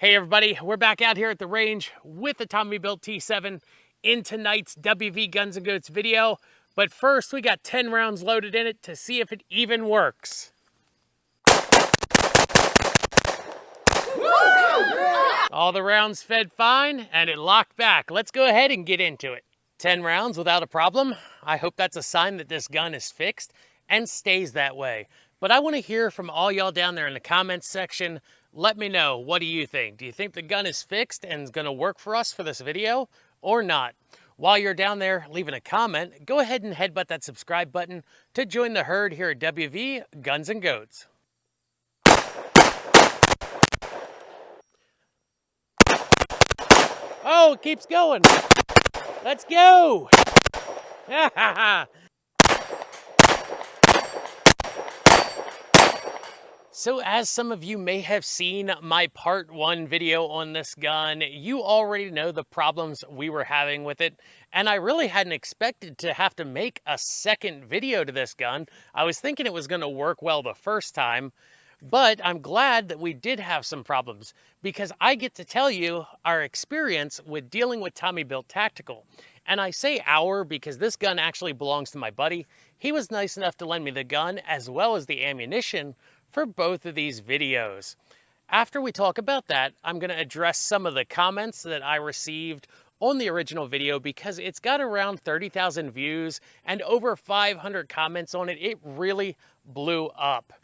Hey everybody, we're back out here at the range with the Tommybuilt T7 in tonight's WV Guns and Goats video. But first, we got 10 rounds loaded in it to see if it even works. All the rounds fed fine and it locked back. Let's go ahead and get into it. 10 rounds without a problem. I hope that's a sign that this gun is fixed and stays that way. But I want to hear from all y'all down there in the comments section. Let me know, what do you think? Do you think the gun is fixed and is going to work for us for this video or not? While you're down there leaving a comment, go ahead and headbutt that subscribe button to join the herd here at WV Guns and Goats. Oh, it keeps going. Let's go. So as some of you may have seen my part 1 video on this gun, you already know the problems we were having with it, and I really hadn't expected to have to make a second video to this gun. I was thinking it was going to work well the first time, but I'm glad that we did have some problems because I get to tell you our experience with dealing with Tommybuilt Tactical. And I say our because this gun actually belongs to my buddy. He was nice enough to lend me the gun as well as the ammunition for both of these videos. After we talk about that, I'm going to address some of the comments that I received on the original video because it's got around 30,000 views and over 500 comments on it. It really blew up.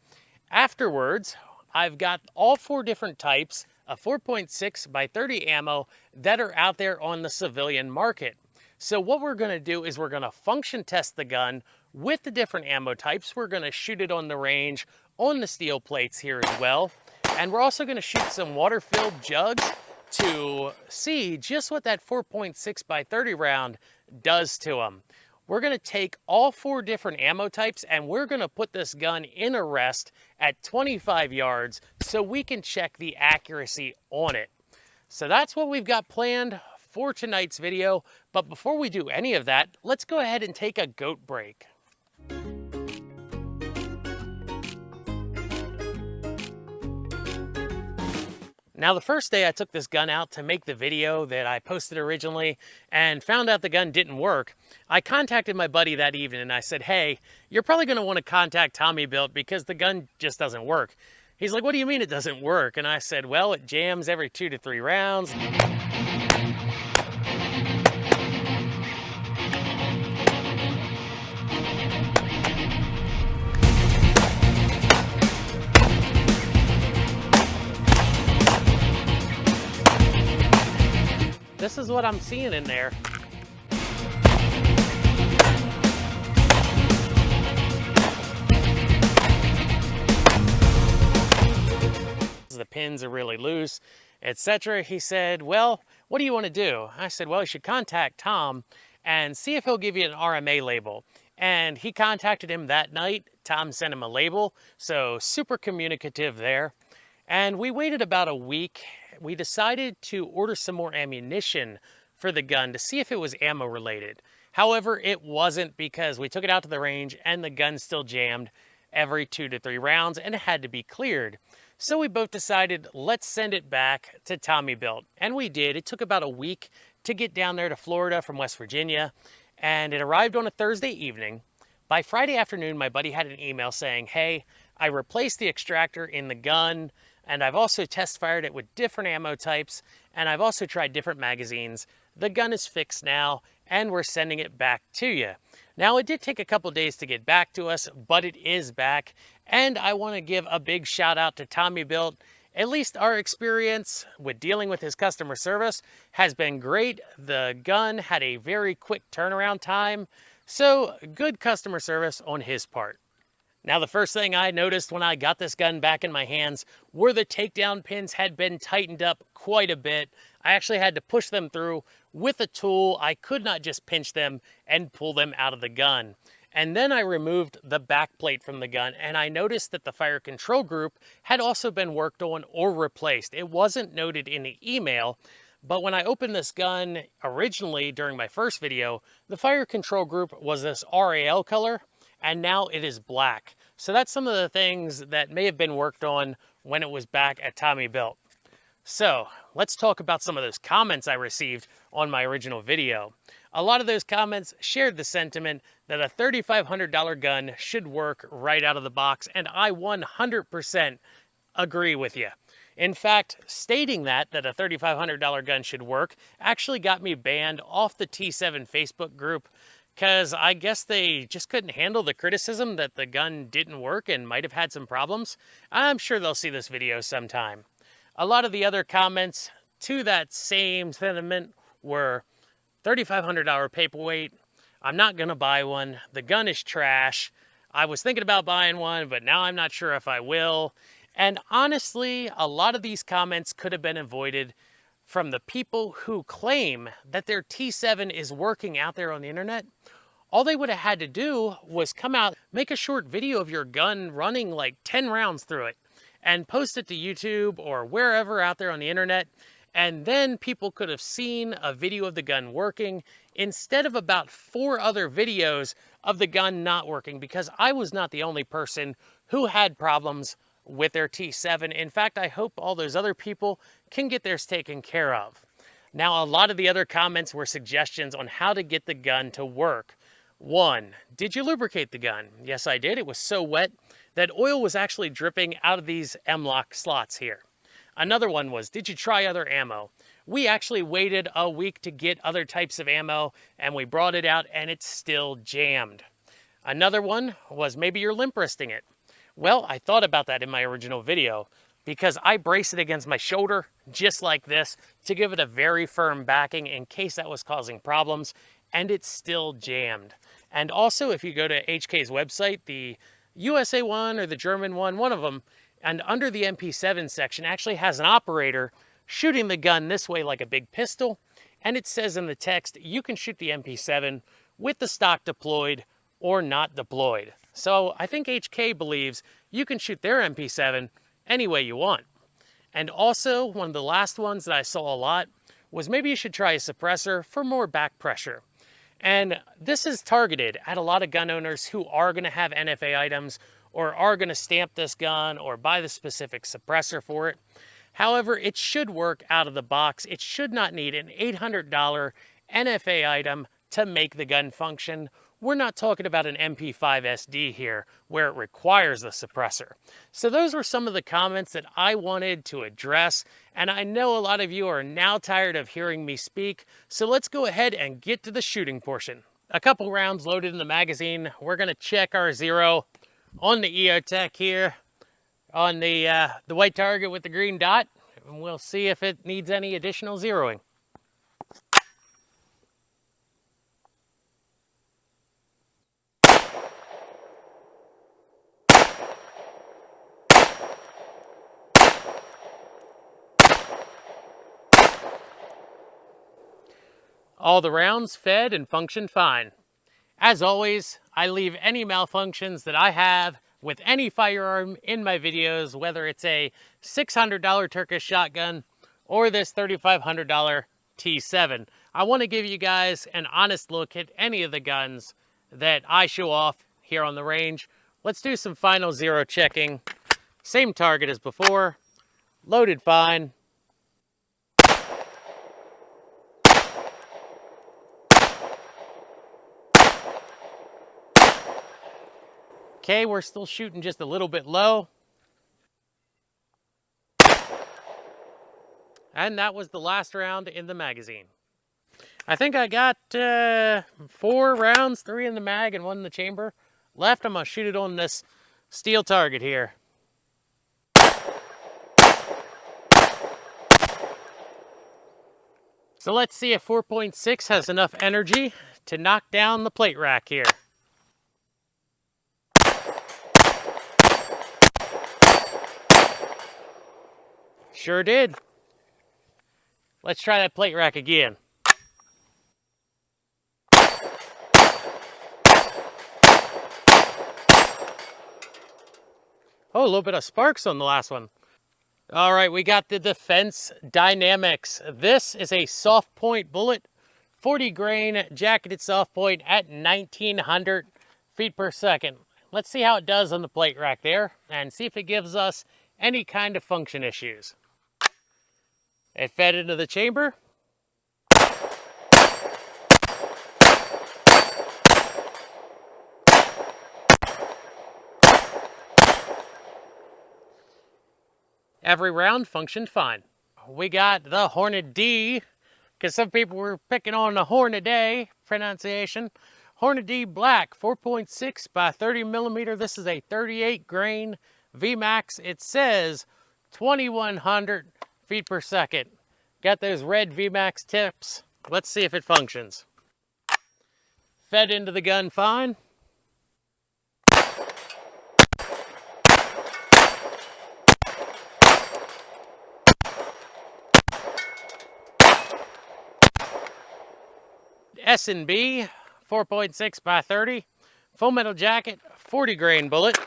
Afterwards, I've got all 4 different types of 4.6 by 30 ammo that are out there on the civilian market. So what we're going to do is we're going to function test the gun with the different ammo types. We're going to shoot it on the range on the steel plates here as well. And we're also going to shoot some water-filled jugs to see just what that 4.6 by 30 round does to them. We're going to take all 4 different ammo types and we're going to put this gun in a rest at 25 yards so we can check the accuracy on it. So that's what we've got planned for tonight's video. But before we do any of that, let's go ahead and take a goat break. Now, the first day I took this gun out to make the video that I posted originally and found out the gun didn't work, I contacted my buddy that evening and I said, hey, you're probably going to want to contact Tommybuilt because the gun just doesn't work. He's like, what do you mean it doesn't work? And I said, well, it jams every 2 to 3 rounds. This is what I'm seeing in there. The pins are really loose, etc. He said, well, what do you want to do? I said, well, you should contact Tom and see if he'll give you an RMA label. And he contacted him that night. Tom sent him a label, so super communicative there. And we waited about a week. We decided to order some more ammunition for the gun to see if it was ammo related. However, it wasn't because we took it out to the range and the gun still jammed every 2 to 3 rounds and it had to be cleared. So we both decided, let's send it back to Tommybuilt. And we did. It took about a week to get down there to Florida from West Virginia. And it arrived on a Thursday evening. By Friday afternoon, my buddy had an email saying, hey, I replaced the extractor in the gun. And I've also test fired it with different ammo types, and I've also tried different magazines. The gun is fixed now, and we're sending it back to you. Now, it did take a couple days to get back to us, but it is back, and I want to give a big shout out to Tommybuilt. At least our experience with dealing with his customer service has been great. The gun had a very quick turnaround time, so good customer service on his part. Now, the first thing I noticed when I got this gun back in my hands were the takedown pins had been tightened up quite a bit. I actually had to push them through with a tool. I could not just pinch them and pull them out of the gun. And then I removed the back plate from the gun and I noticed that the fire control group had also been worked on or replaced. It wasn't noted in the email, but when I opened this gun originally during my first video, the fire control group was this RAL color. And now it is black. So that's some of the things that may have been worked on when it was back at Tommybuilt. So let's talk about some of those comments I received on my original video. A lot of those comments shared the sentiment that a $3,500 gun should work right out of the box, and I 100% agree with you. In fact, stating that a $3,500 gun should work actually got me banned off the T7 Facebook group, because I guess they just couldn't handle the criticism that the gun didn't work and might have had some problems. I'm sure they'll see this video sometime. A lot of the other comments to that same sentiment were $3,500 paperweight. I'm not going to buy one. The gun is trash. I was thinking about buying one, but now I'm not sure if I will. And honestly, a lot of these comments could have been avoided from the people who claim that their T7 is working out there on the internet. All they would have had to do was come out, make a short video of your gun running like 10 rounds through it, and post it to YouTube or wherever out there on the internet. And then people could have seen a video of the gun working instead of about 4 other videos of the gun not working, because I was not the only person who had problems with their T7. In fact, I hope all those other people can get theirs taken care of. Now, a lot of the other comments were suggestions on how to get the gun to work. 1, did you lubricate the gun? Yes, I did. It was so wet that oil was actually dripping out of these M-LOK slots here. Another one was, did you try other ammo? We actually waited a week to get other types of ammo, and we brought it out and it's still jammed. Another one was, maybe you're limp wristing it. Well, I thought about that in my original video, because I brace it against my shoulder just like this to give it a very firm backing in case that was causing problems, and it's still jammed. And also, if you go to HK's website, the USA one or the German one of them, and under the MP7 section actually has an operator shooting the gun this way like a big pistol, and it says in the text you can shoot the MP7 with the stock deployed or not deployed. So I think HK believes you can shoot their MP7 any way you want. And also, one of the last ones that I saw a lot was, maybe you should try a suppressor for more back pressure. And this is targeted at a lot of gun owners who are going to have NFA items or are going to stamp this gun or buy the specific suppressor for it. However, it should work out of the box. It should not need an $800 NFA item to make the gun function. We're not talking about an MP5 SD here where it requires the suppressor. So those were some of the comments that I wanted to address, and I know a lot of you are now tired of hearing me speak, so let's go ahead and get to the shooting portion. A couple rounds loaded in the magazine. We're going to check our zero on the EOTech here on the white target with the green dot, and we'll see if it needs any additional zeroing. All the rounds fed and functioned fine. As always, I leave any malfunctions that I have with any firearm in my videos, whether it's a $600 Turkish shotgun or this $3,500 T7. I want to give you guys an honest look at any of the guns that I show off here on the range. Let's do some final zero checking. Same target as before, loaded fine. Okay, we're still shooting just a little bit low. And that was the last round in the magazine. I think I got 4 rounds, 3 in the mag and 1 in the chamber left. I'm gonna shoot it on this steel target here. So let's see if 4.6 has enough energy to knock down the plate rack here. Sure did. Let's try that plate rack again. Oh, a little bit of sparks on the last one. All right, we got the Defense Dynamics. This is a soft point bullet, 40 grain jacketed soft point at 1900 feet per second. Let's see how it does on the plate rack there and see if it gives us any kind of function issues. It fed into the chamber. Every round functioned fine. We got the Hornet D, because some people were picking on the Hornaday pronunciation. Hornet D Black, 4.6 by 30 millimeter. This is a 38 grain VMAX. It says 2,100 feet per second. Got those red VMAX tips. Let's see if it functions. Fed into the gun fine. S&B, 4.6 by 30. Full metal jacket, 40 grain bullet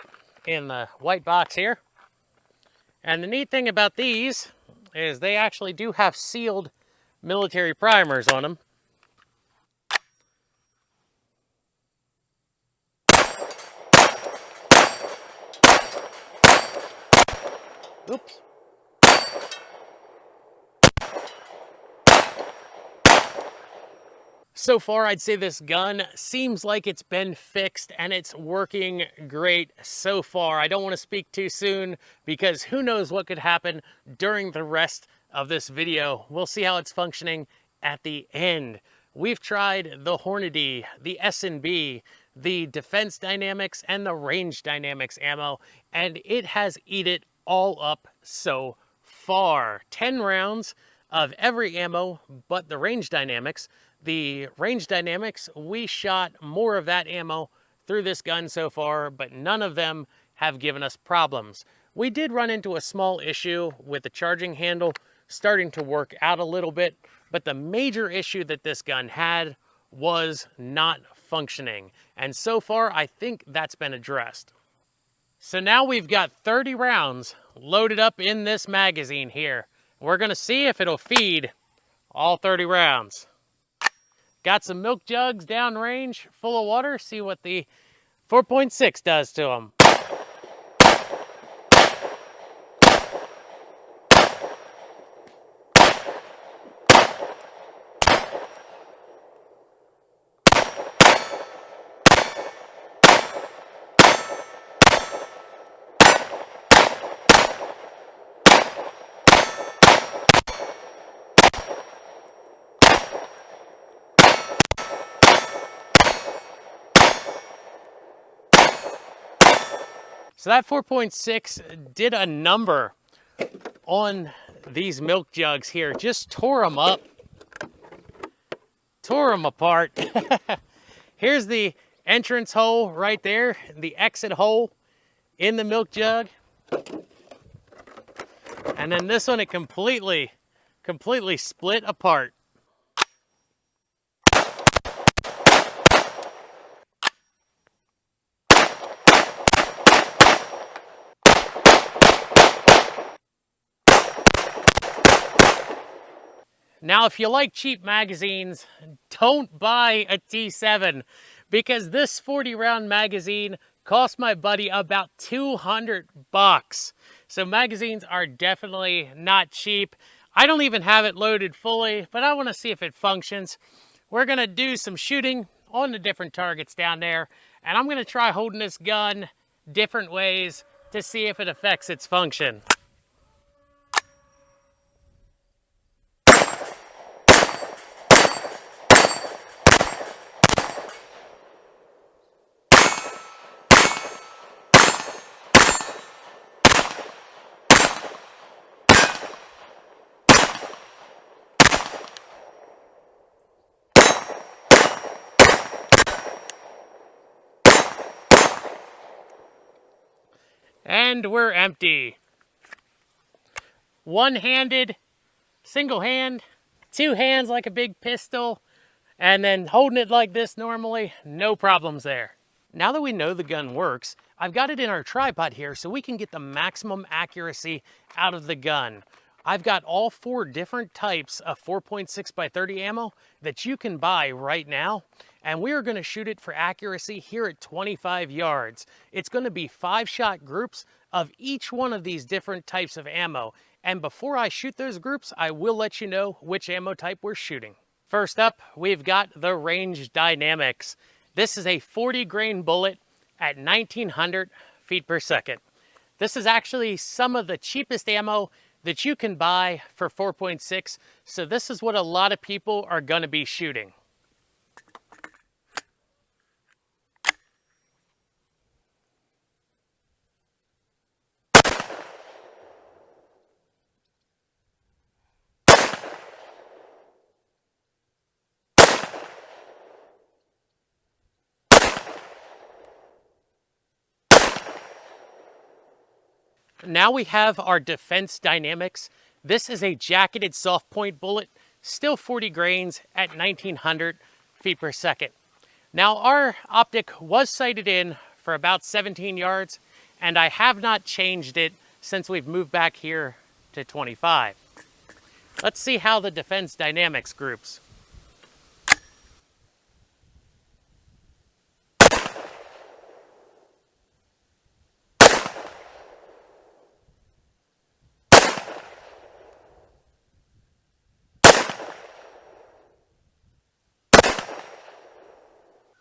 in the white box here. And the neat thing about these is they actually do have sealed military primers on them. Oops. So far, I'd say this gun seems like it's been fixed and it's working great so far. I don't want to speak too soon because who knows what could happen during the rest of this video. We'll see how it's functioning at the end. We've tried the Hornady, the S&B, the Defense Dynamics, and the Range Dynamics ammo, and it has eat it all up so far. 10 rounds of every ammo but the Range Dynamics. The Range Dynamics, we shot more of that ammo through this gun so far, but none of them have given us problems. We did run into a small issue with the charging handle starting to work out a little bit, but the major issue that this gun had was not functioning. And so far, I think that's been addressed. So now we've got 30 rounds loaded up in this magazine here. We're gonna see if it'll feed all 30 rounds. Got some milk jugs downrange full of water. See what the 4.6 does to them. So that 4.6 did a number on these milk jugs here. Just tore them up, tore them apart. Here's the entrance hole right there, the exit hole in the milk jug. And then this one, it completely split apart. Now, if you like cheap magazines, don't buy a T7 because this 40 round magazine cost my buddy about 200 bucks. So magazines are definitely not cheap. I don't even have it loaded fully, but I want to see if it functions. We're going to do some shooting on the different targets down there, and I'm going to try holding this gun different ways to see if it affects its function. And we're empty. One-handed, single hand, two hands like a big pistol, and then holding it like this normally, no problems there. Now that we know the gun works, I've got it in our tripod here so we can get the maximum accuracy out of the gun. I've got all 4 different types of 4.6 by 30 ammo that you can buy right now, and we are going to shoot it for accuracy here at 25 yards. It's going to be 5-shot groups of each one of these different types of ammo, And before I shoot those groups, I will let you know which ammo type we're shooting. First up, we've got the Range Dynamics. This is a 40 grain bullet at 1900 feet per second. This is actually some of the cheapest ammo that you can buy for 4.6, so this is what a lot of people are going to be shooting. Now we have our Defense Dynamics. This is a jacketed soft point bullet, still 40 grains at 1900 feet per second. Now our optic was sighted in for about 17 yards, and I have not changed it since we've moved back here to 25. Let's see how the Defense Dynamics groups.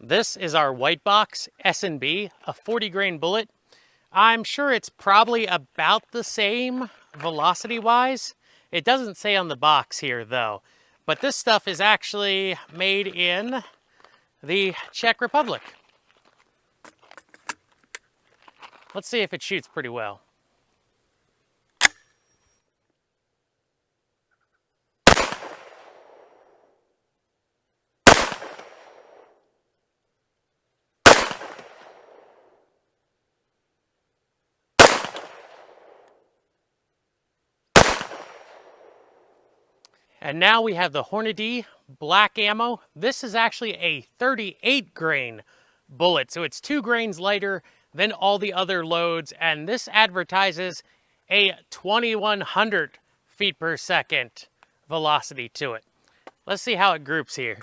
This is our white box S&B, a 40 grain bullet. I'm sure it's probably about the same velocity-wise. It doesn't say on the box here though, but this stuff is actually made in the Czech Republic. Let's see if it shoots pretty well. And now we have the Hornady black ammo. This is actually a 38 grain bullet, so it's 2 grains lighter than all the other loads, and this advertises a 2100 feet per second velocity to it. Let's see how it groups here.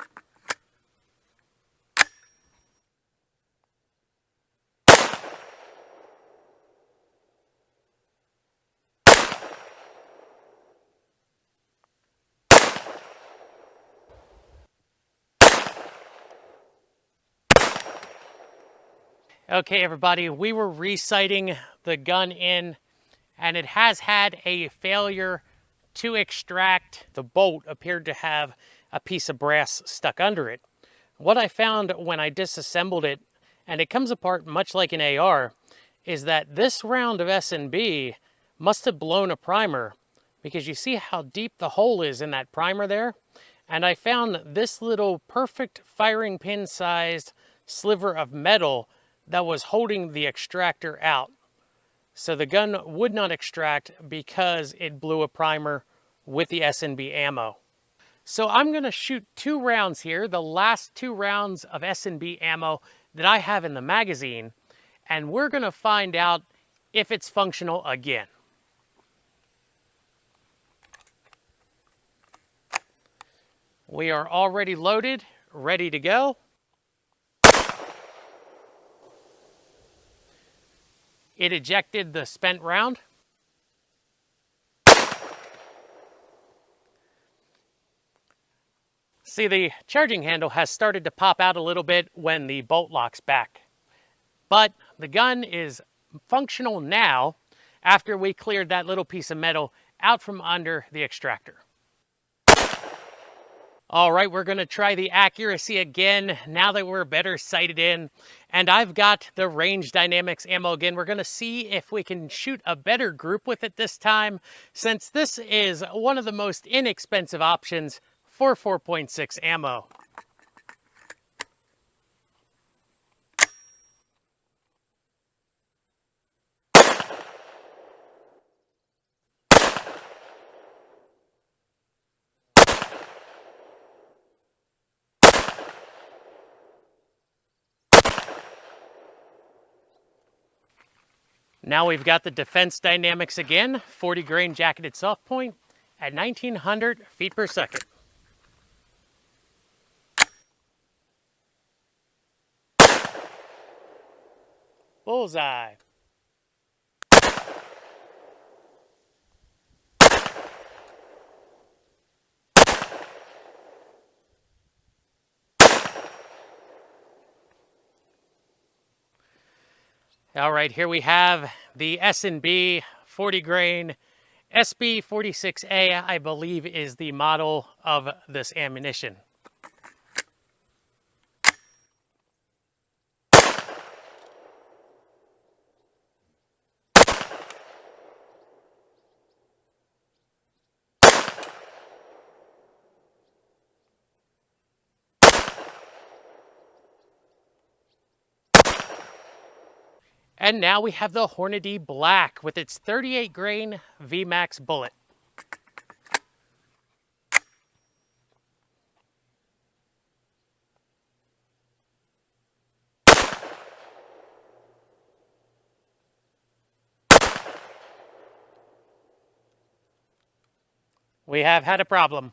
Okay, everybody, we were resighting the gun in, and it has had a failure to extract. The bolt appeared to have a piece of brass stuck under it. What I found when I disassembled it, and it comes apart much like an AR, is that this round of S&B must have blown a primer, because you see how deep the hole is in that primer there? And I found this little perfect firing pin sized sliver of metal that was holding the extractor out. So the gun would not extract because it blew a primer with the S&B ammo. So I'm gonna shoot 2 rounds here, the last 2 rounds of S&B ammo that I have in the magazine, and we're gonna find out if it's functional again. We are already loaded, ready to go. It ejected the spent round. See, the charging handle has started to pop out a little bit when the bolt locks back. But the gun is functional now after we cleared that little piece of metal out from under the extractor. All right, we're gonna try the accuracy again now that we're better sighted in. And I've got the Range Dynamics ammo again. We're gonna see if we can shoot a better group with it this time, since this is one of the most inexpensive options for 4.6 ammo. Now we've got the Defense Dynamics again, 40 grain jacketed soft point at 1900 feet per second. Bullseye. All right, here we have the S&B 40 grain SB46A, I believe is the model of this ammunition. And now we have the Hornady Black with its 38 grain VMAX bullet. We have had a problem.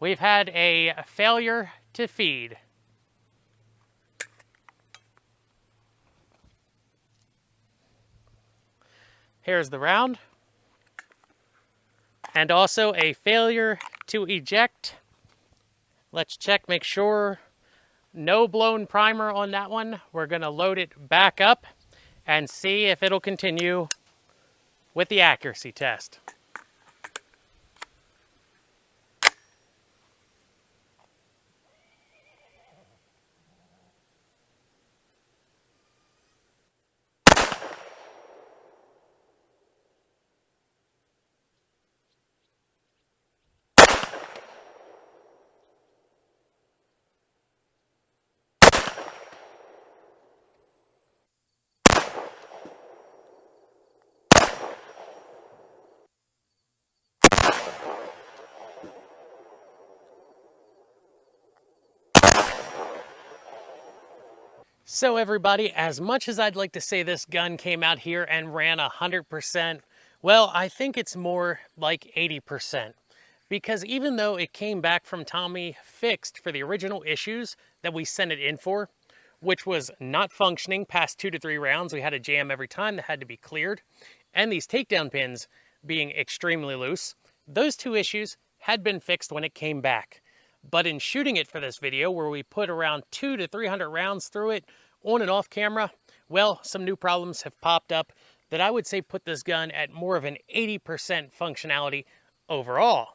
We've had a failure to feed. Here's the round. And also a failure to eject. Let's check, make sure no blown primer on that one. We're gonna load it back up and see if it'll continue with the accuracy test. So everybody, as much as I'd like to say this gun came out here and ran 100%, well, I think it's more like 80%. Because even though it came back from Tommy fixed for the original issues that we sent it in for, which was not functioning past 2 to 3 rounds, we had a jam every time that had to be cleared, and these takedown pins being extremely loose, those 2 issues had been fixed when it came back. But in shooting it for this video, where we put around 200 to 300 rounds through it, on and off camera, well, some new problems have popped up that I would say put this gun at more of an 80% functionality overall.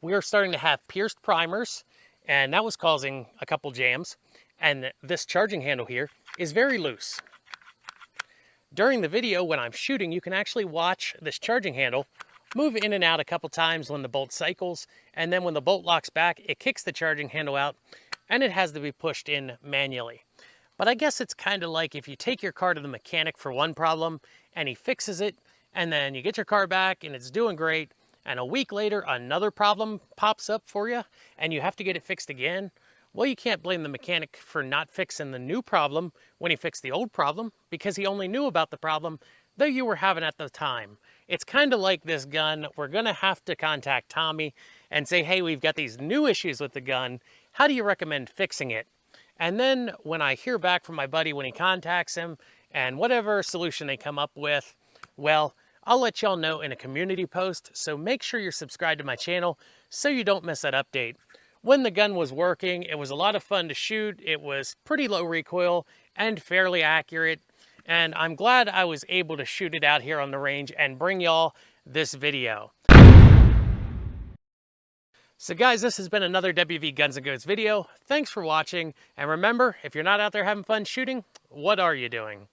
We are starting to have pierced primers, and that was causing a couple jams. And this charging handle here is very loose. During the video, when I'm shooting, you can actually watch this charging handle move in and out a couple times when the bolt cycles, and then when the bolt locks back, it kicks the charging handle out, and it has to be pushed in manually. But I guess it's kind of like if you take your car to the mechanic for one problem, and he fixes it, and then you get your car back, and it's doing great, and a week later, another problem pops up for you, and you have to get it fixed again. Well, you can't blame the mechanic for not fixing the new problem when he fixed the old problem, because he only knew about the problem that you were having at the time. It's kind of like this gun. We're gonna have to contact Tommy and say, hey, we've got these new issues with the gun. How do you recommend fixing it? And then when I hear back from my buddy when he contacts him and whatever solution they come up with, well, I'll let y'all know in a community post. So make sure you're subscribed to my channel so you don't miss that update. When the gun was working, it was a lot of fun to shoot. It was pretty low recoil and fairly accurate. And I'm glad I was able to shoot it out here on the range and bring y'all this video. So guys, this has been another WV Guns and Goats video. Thanks for watching. And remember, if you're not out there having fun shooting, what are you doing?